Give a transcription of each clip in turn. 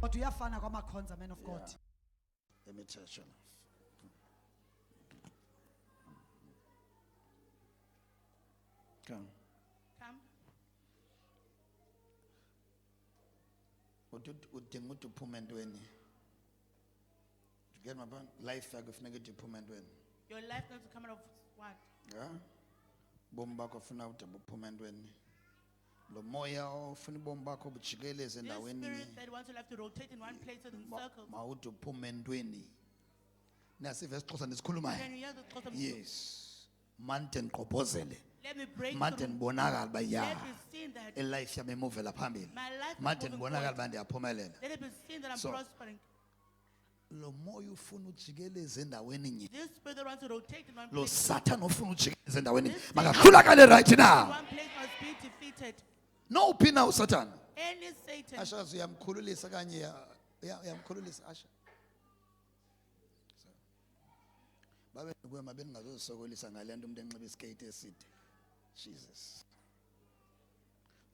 Kodwa uyafana kwamakhonza, man of God. Let me touch you. Come. Come. Udinga ukuthi uphume entweni. You get my point? Life yakho kufuneka ukuthi uphume entweni. Your life needs to come out of what? Yeah? Bomi bakho ufuna ukuthi buphume entweni. Lo moya ofuna ubomi bakho bujikeleze This endaweni spirit that wants your life to rotate in one place and in circles. mawuthi uphume entweni. Nasive isiXhosa nisikhulumayo. Can you hear the Xhosa? Yes. Manje niqobozele. Let me break Manje through. nibonakala ba ya. Let me see that Life yami imovela phambili. my life is Manje moving nibonakala forward. ba ndiyaphumelela. Let it be seen that I'm So- prospering. Lo moya ufuna ujikeleze endaweni nye. This spirit that wants to rotate in one Lo place, Satan ofuna ujikeleze endaweni nye. This Makahlulakale right in now. one place must be defeated. No upina uSatan. Any Satan, Asha uyamkhululisa kanye uyamkhululisa Asha. Babe kuwe mabe ningazosokolisa ngalento umuntu enxiba iskate eside. Jesus.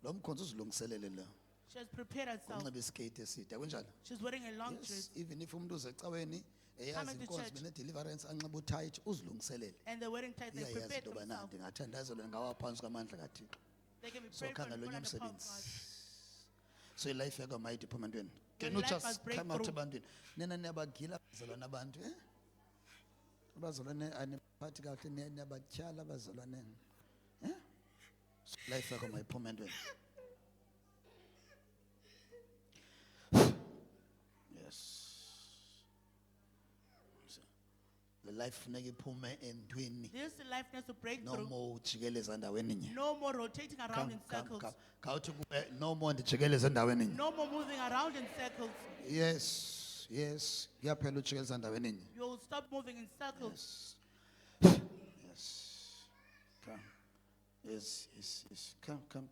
Lo mkhonto uzilungiselele lo. she has prepared herself. Unxiba iskate eside. Akunjalo? She's wearing a long Yes, dress. even if umuntu uzecaweni eyazi Coming to inkonzo church. bene deliverance anxiba utight uzilungiselele. And they're wearing tights. They Iyayazi prepared into bana themselves. ndingathandazela ngawaphansi kwamandla kaThixo. They can be So prayed for khanga and lo put under the power of umsebenzi. God. So life yakho mayithi phuma entweni. Can Your you life just must break come out through. ebantwini? Nina niyabagila abazalwane abantu, eh? Abazalwane aniphathi kahle niyabatyhala abazalwane. Eh? So life yakho mayiphuma entweni. Yes. So, the life funeka iphume entweni. This life needs to break No through. more ujikeleza endaweni nye. No more rotating around in circles. Khawuthi kuwe no more ndijikeleza endaweni nye. No more moving around in circles. Yes, yes. Kuyaphela ujikeleza endaweni nye. You'll stop moving in circles. Yes. Yes. Come. Yes, yes, yes. Come. Come.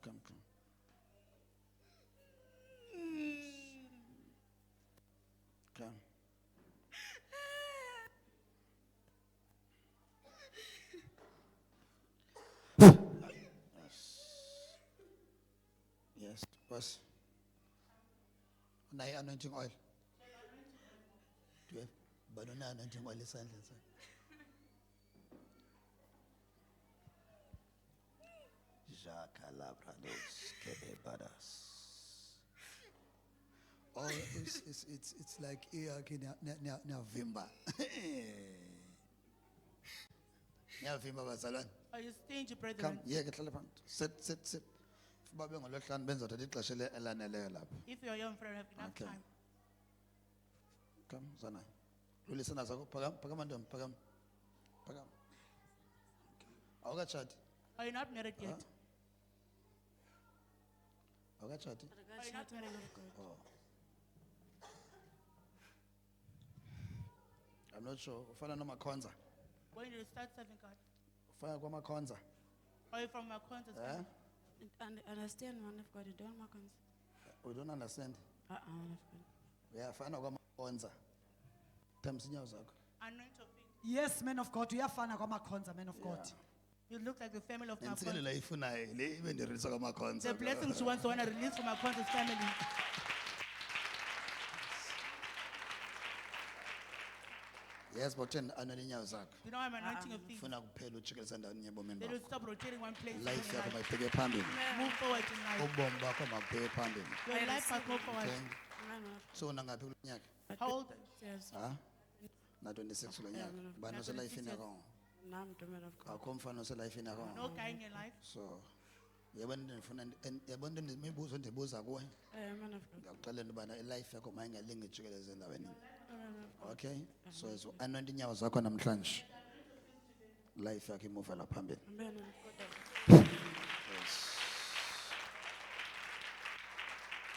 Yes. Boss. Unayo anointing oil? Do you have? But unayo anointing oil esandleni sakhe. Jakalabrados kebebadas. Oh, it's like niyavimba. Niyavimba bazalwane. Are you stingy, brethren? Come, yeke hlala phansi. Sit. Babe ngolosihlanu benzothatha ixesha elaneleyo lapha. If you're young, friend, have enough Okay. time. Come, zana. Lulisana zakho, phakama ntombi, phakama. Awukatshati? Are you not married yet? Awukatshati? Are you not married? Oh. I'm not sure. Ufana nomakhonza. When did you start serving God? Ufana kwamakhonza. Are you from a concert? Eh? And understand, man of God, you don't want We don't understand. man of God. Uyafana kwamakhonza. Thambisa inyawo zakho. Anoint your feet. Yes, man of God. Uyafana kwamakhonza, man of God. You look like the family of my Nentsikelelo father. ayifunayo le ibe ndirisa kwamakhonza. The blessings she wants to want to release from my concert family. Yes, but then anointing inyawo zakho. You know I'm anointing your feet. Funa kuphela ujikeleza endaweni yebomini They will bakho. stop rotating one place. Life in your yakho life. mayibheke phambili. Move forward in life. Ubomi bakho mabheke phambili. Your life must move forward. Okay. Man of So unangaphi kulo nyaka? How old? yes. Ha? Na 26 kulo nyaka. Bani ose life yakho? Now I'm the man of God. Akho mfana ose life yakho. No guy in your life. So yabona ndifuna yabona ndimibuzo ndibuza kuwe. Man of God. Ngiyakuxelela ubana life yakho mayingalingi ijikeleze endaweni. Man of God. Okay? So as anointing inyawo zakho namhlanje. Life yakho imuva la phambili. Man of God. Yes.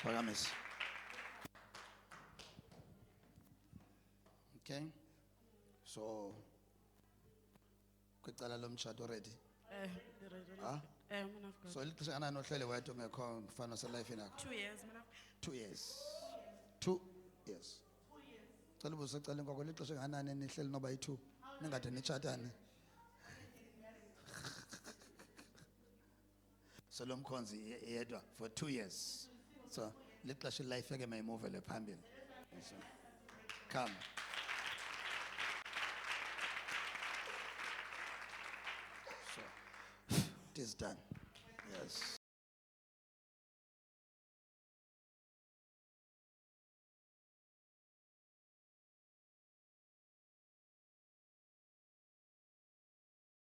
Phakamisa. Okay? So kwicala lomtshato already. Ah? Man of God. So lixesha kanani ohlele wedwa ungekho mfana oselife yakho? 2 years, man of 2 years. 2 years. Cela ubuze cela inkwakho lixesha kanani nihleli noba yi2 ningade nitshatane. So lo mkhonzi yedwa for 2 years. So lixesha ilife ke mayimuvele phambili. So, come. So, it is done. Yes.